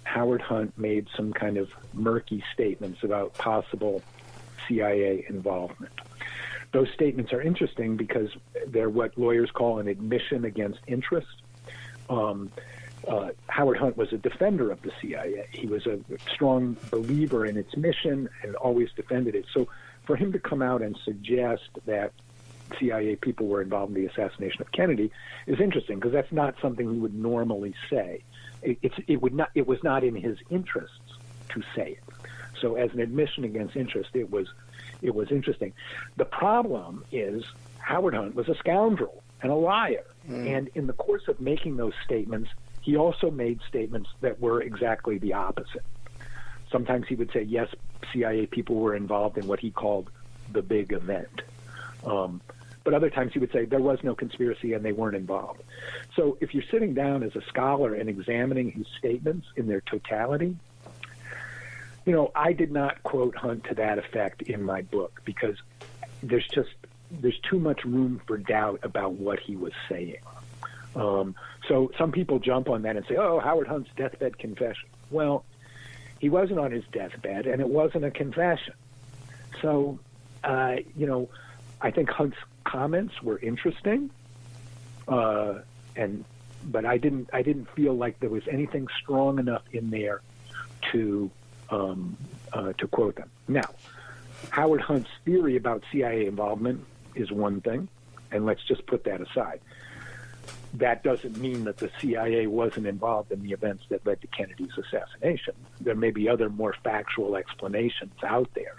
Howard Hunt made some kind of murky statements about possible CIA involvement. Those statements are interesting because they're what lawyers call an admission against interest. Howard Hunt was a defender of the CIA. He was a strong believer in its mission and always defended it. So for him to come out and suggest that CIA people were involved in the assassination of Kennedy is interesting because that's not something he would normally say. It was not in his interests to say it. So as an admission against interest, it was interesting. The problem is Howard Hunt was a scoundrel and a liar. And in the course of making those statements, he also made statements that were exactly the opposite. Sometimes he would say, yes, CIA people were involved in what he called the big event. But other times he would say there was no conspiracy and they weren't involved. So if you're sitting down as a scholar and examining his statements in their totality, I did not quote Hunt to that effect in my book because there's too much room for doubt about what he was saying. So some people jump on that and say, oh, Howard Hunt's deathbed confession. Well, he wasn't on his deathbed, and it wasn't a confession. So, I think Hunt's comments were interesting, but I didn't feel like there was anything strong enough in there to quote them. Now, Howard Hunt's theory about CIA involvement is one thing, and let's just put that aside. That doesn't mean that the CIA wasn't involved in the events that led to Kennedy's assassination. There may be other more factual explanations out there.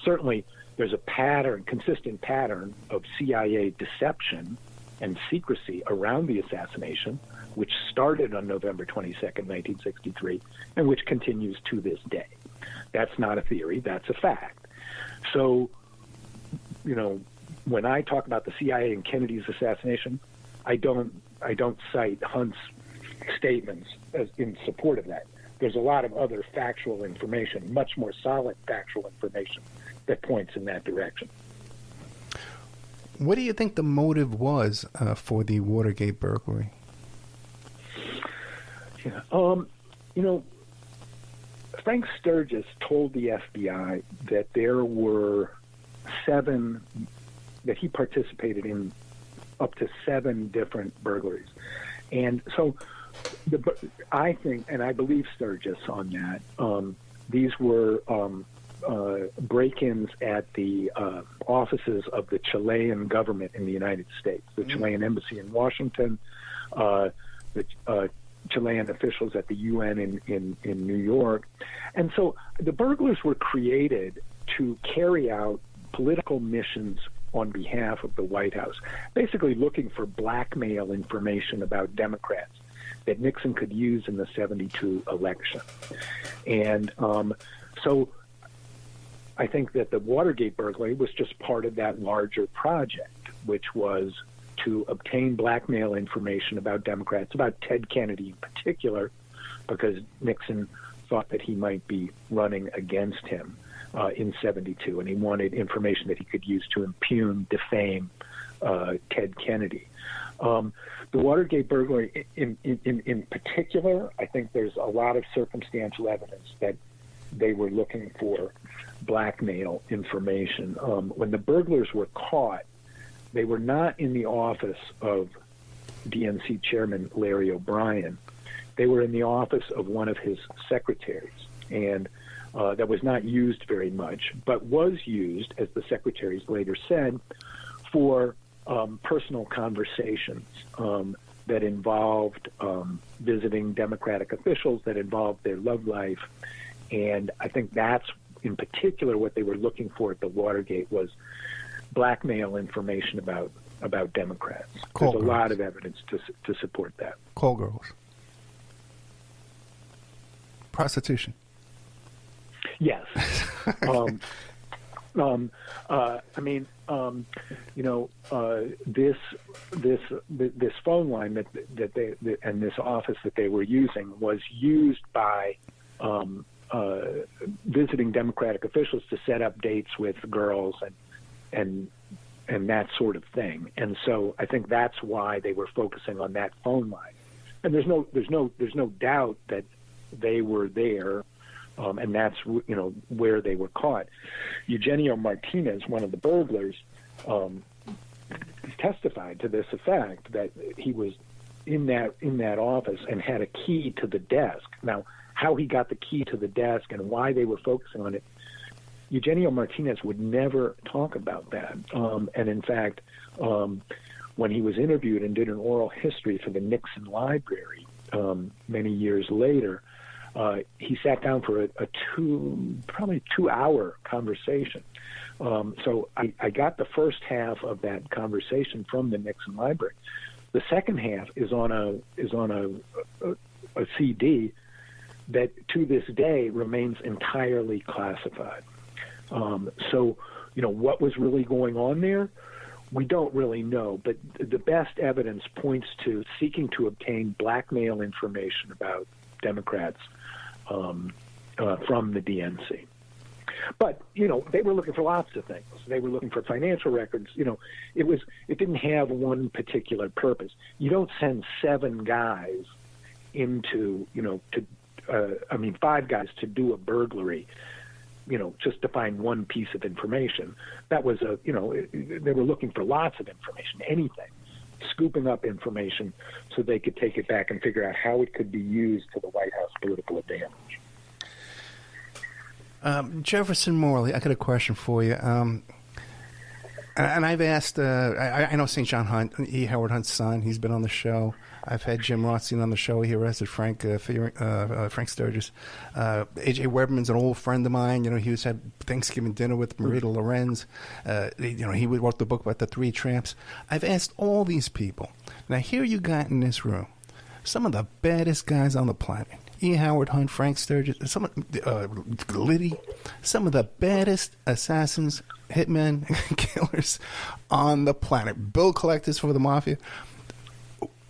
Certainly, there's a consistent pattern of CIA deception and secrecy around the assassination, which started on November 22nd, 1963, and which continues to this day. That's not a theory, that's a fact. So, when I talk about the CIA and Kennedy's assassination, I don't cite Hunt's statements as in support of that. There's a lot of other factual information, much more solid factual information, that points in that direction. What do you think the motive was for the Watergate burglary? Yeah, Frank Sturgis told the FBI that there were that he participated in up to 7 different burglaries. And so I think, and I believe Sturgis on that, these were break-ins at the offices of the Chilean government in the United States, the Chilean embassy in Washington, the Chilean officials at the UN in New York. And so the burglars were created to carry out political missions on behalf of the White House, basically looking for blackmail information about Democrats that Nixon could use in the 72 election. And so I think that the Watergate burglary was just part of that larger project, which was to obtain blackmail information about Democrats, about Ted Kennedy in particular, because Nixon thought that he might be running against him in 72, and he wanted information that he could use to impugn, defame Ted Kennedy. The Watergate burglary in particular, I think there's a lot of circumstantial evidence that they were looking for blackmail information. When the burglars were caught, they were not in the office of DNC Chairman Larry O'Brien. They were in the office of one of his secretaries, and that was not used very much, but was used, as the secretaries later said, for personal conversations that involved visiting Democratic officials, that involved their love life. And I think that's, in particular, what they were looking for at the Watergate was blackmail information about Democrats. There's a lot of evidence to support that. Call girls. Prostitution. Yes. This phone line that they and this office that they were using was used by visiting Democratic officials to set up dates with girls and that sort of thing. And so I think that's why they were focusing on that phone line. And there's no doubt that they were there, and that's where they were caught. Eugenio Martinez, one of the burglars, testified to this effect, that he was in that office and had a key to the desk. Now, how he got the key to the desk and why they were focusing on it, Eugenio Martinez would never talk about that. And in fact, when he was interviewed and did an oral history for the Nixon Library many years later, he sat down for a probably 2-hour conversation. So I got the first half of that conversation from the Nixon Library. The second half is on a CD that to this day remains entirely classified. So, what was really going on there? We don't really know, but the best evidence points to seeking to obtain blackmail information about Democrats from the DNC. But, they were looking for lots of things. They were looking for financial records. It didn't have one particular purpose. You don't send 7 guys into, 5 guys to do a burglary, just to find one piece of information. That was they were looking for lots of information, anything, scooping up information so they could take it back and figure out how it could be used to the White House political advantage. Jefferson Morley, I got a question for you. And I've asked, I know St. John Hunt, E. Howard Hunt's son, he's been on the show. I've had Jim Rothstein on the show. He arrested Frank Sturgis. A.J. Webman's an old friend of mine. He was had Thanksgiving dinner with Marita Lorenz. He wrote the book about the 3 tramps. I've asked all these people. Now, here you got in this room some of the baddest guys on the planet. E. Howard Hunt, Frank Sturgis, Liddy, some of the baddest assassins, hitmen, killers on the planet. Bill collectors for the mafia.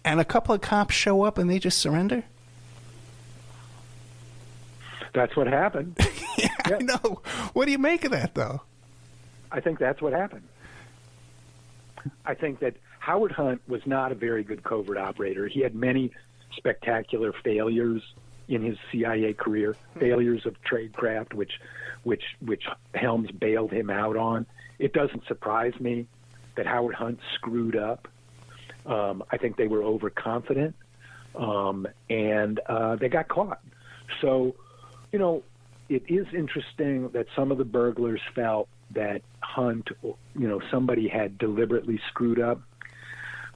And a couple of cops show up and they just surrender? That's what happened. Yeah, I know. What do you make of that, though? I think that's what happened. I think that Howard Hunt was not a very good covert operator. He had many spectacular failures in his CIA career, failures of tradecraft, which Helms bailed him out on. It doesn't surprise me that Howard Hunt screwed up. I think they were overconfident, and they got caught. So, it is interesting that some of the burglars felt that Hunt, somebody had deliberately screwed up.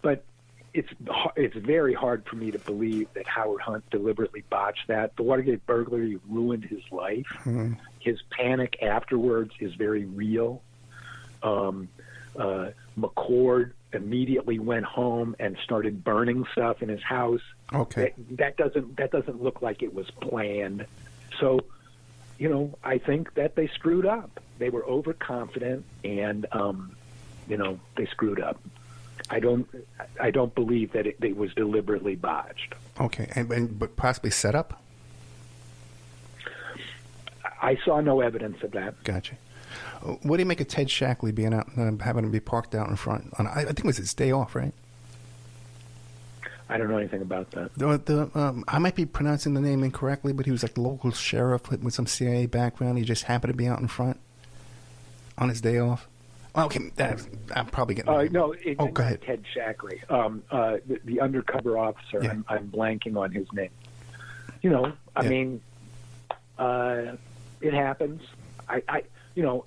But it's very hard for me to believe that Howard Hunt deliberately botched that. The Watergate burglary ruined his life. Mm-hmm. His panic afterwards is very real. McCord immediately went home and started burning stuff in his house. Okay, that doesn't look like it was planned. So, I think that they screwed up. They were overconfident, and they screwed up. I don't believe that it was deliberately botched. Okay, but possibly set up? I saw no evidence of that. Gotcha. What do you make of Ted Shackley being out, having to be parked out in front? I think it was his day off, right? I don't know anything about that. I might be pronouncing the name incorrectly, but he was like the local sheriff with some CIA background. He just happened to be out in front on his day off. Okay, I'm probably getting. No, go ahead. Ted Shackley, the undercover officer. Yeah. I'm blanking on his name. I mean, it happens.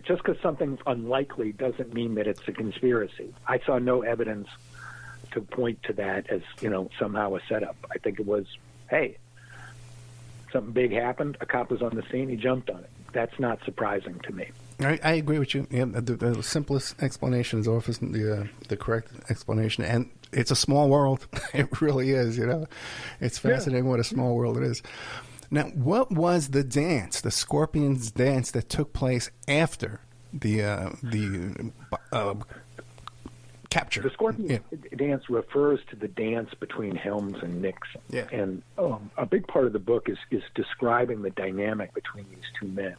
Just because something's unlikely doesn't mean that it's a conspiracy. I saw no evidence to point to that as somehow a setup. I think it was, hey, something big happened. A cop was on the scene. He jumped on it. That's not surprising to me. I agree with you. Yeah, the simplest explanation is often the correct explanation, and it's a small world. It really is. It's fascinating what a small world it is. Now, what was the dance, the Scorpions dance that took place after the capture? The Scorpions dance refers to the dance between Helms and Nixon. Yeah. And a big part of the book is describing the dynamic between these two men,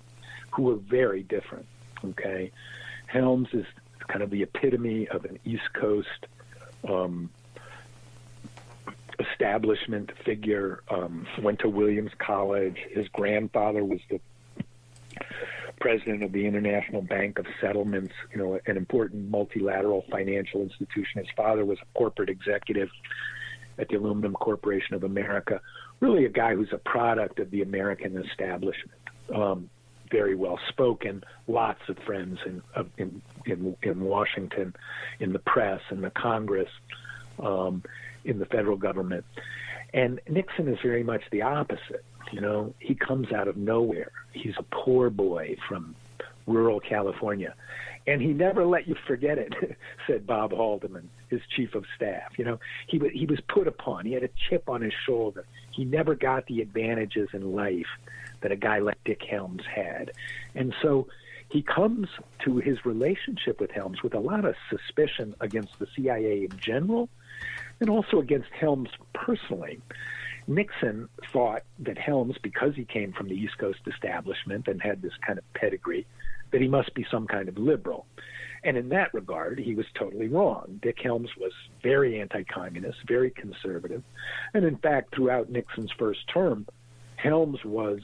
who were very different. Okay, Helms is kind of the epitome of an East Coast establishment figure, went to Williams College. His grandfather was the president of the International Bank of Settlements, an important multilateral financial institution. His father was a corporate executive at the Aluminum Corporation of America, really a guy who's a product of the American establishment. Very well spoken, lots of friends in Washington, in the press, in the Congress, in the federal government. And Nixon is very much the opposite. He comes out of nowhere. He's a poor boy from rural California. And he never let you forget it, said Bob Haldeman, his chief of staff. He was put upon. He had a chip on his shoulder. He never got the advantages in life that a guy like Dick Helms had. And so he comes to his relationship with Helms with a lot of suspicion against the CIA in general and also against Helms personally. Nixon thought that Helms, because he came from the East Coast establishment and had this kind of pedigree, that he must be some kind of liberal. And in that regard, he was totally wrong. Dick Helms was very anti-communist, very conservative. And in fact, throughout Nixon's first term, Helms was,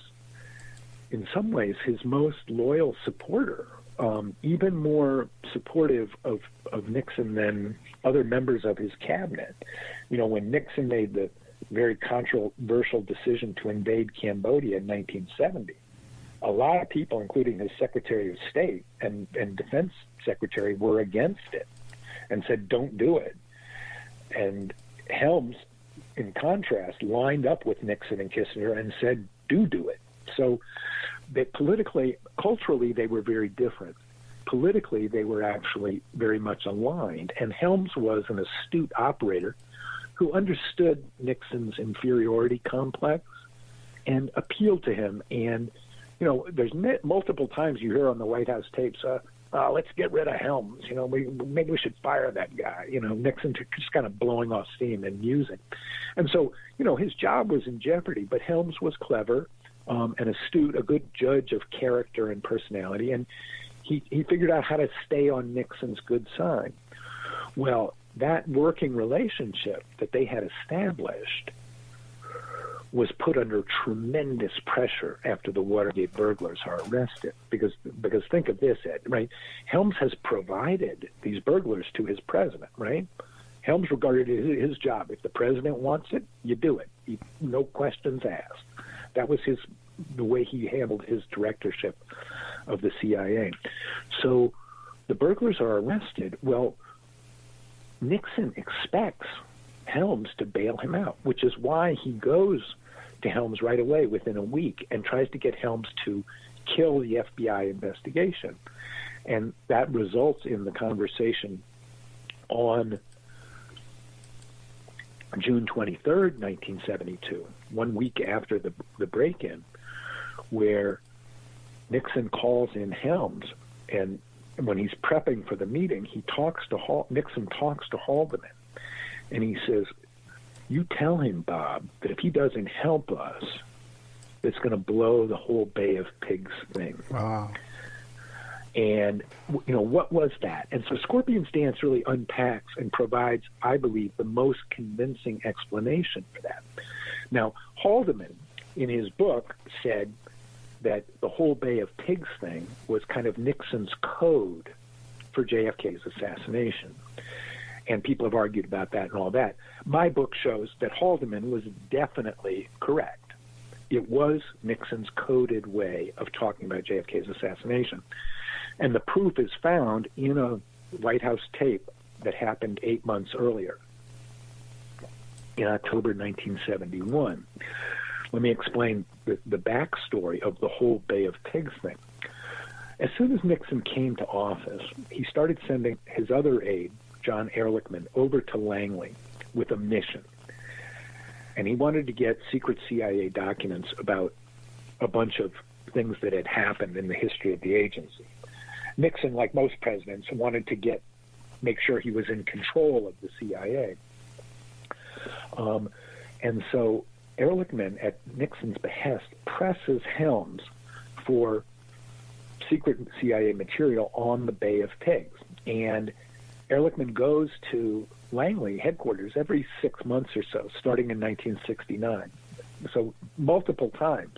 in some ways, his most loyal supporter, even more supportive of Nixon than other members of his cabinet. When Nixon made the very controversial decision to invade Cambodia in 1970, a lot of people, including his Secretary of State and Defense Secretary, were against it and said, don't do it. And Helms, in contrast, lined up with Nixon and Kissinger and said, do it. So that politically, culturally, they were very different. Politically, they were actually very much aligned. And Helms was an astute operator who understood Nixon's inferiority complex and appealed to him. And there's multiple times you hear on the White House tapes, let's get rid of Helms. Maybe we should fire that guy. Nixon just kind of blowing off steam and musing. And so, his job was in jeopardy, but Helms was clever and astute, a good judge of character and personality, and he figured out how to stay on Nixon's good side. Well, that working relationship that they had established was put under tremendous pressure after the Watergate burglars are arrested. Because think of this, Ed, right? Helms has provided these burglars to his president, right? Helms regarded it his job. If the president wants it, you do it. No questions asked. That was the way he handled his directorship of the CIA. So the burglars are arrested. Well, Nixon expects Helms to bail him out, which is why he goes to Helms right away within a week and tries to get Helms to kill the FBI investigation. And that results in the conversation on June 23rd, 1972, 1 week after the break-in, where Nixon calls in Helms, and when he's prepping for the meeting, Nixon talks to Haldeman, and he says, you tell him, Bob, that if he doesn't help us, it's going to blow the whole Bay of Pigs thing. Wow. And, what was that? And so Scorpion's Dance really unpacks and provides, I believe, the most convincing explanation for that. Now, Haldeman, in his book, said that the whole Bay of Pigs thing was kind of Nixon's code for JFK's assassination. And people have argued about that and all that. My book shows that Haldeman was definitely correct. It was Nixon's coded way of talking about JFK's assassination. And the proof is found in a White House tape that happened 8 months earlier, in October 1971. Let me explain the backstory of the whole Bay of Pigs thing. As soon as Nixon came to office, he started sending his other aide, John Ehrlichman, over to Langley with a mission. And he wanted to get secret CIA documents about a bunch of things that had happened in the history of the agency. Nixon, like most presidents, wanted to make sure he was in control of the CIA. And so Ehrlichman, at Nixon's behest, presses Helms for secret CIA material on the Bay of Pigs. And Ehrlichman goes to Langley headquarters every 6 months or so, starting in 1969. So multiple times.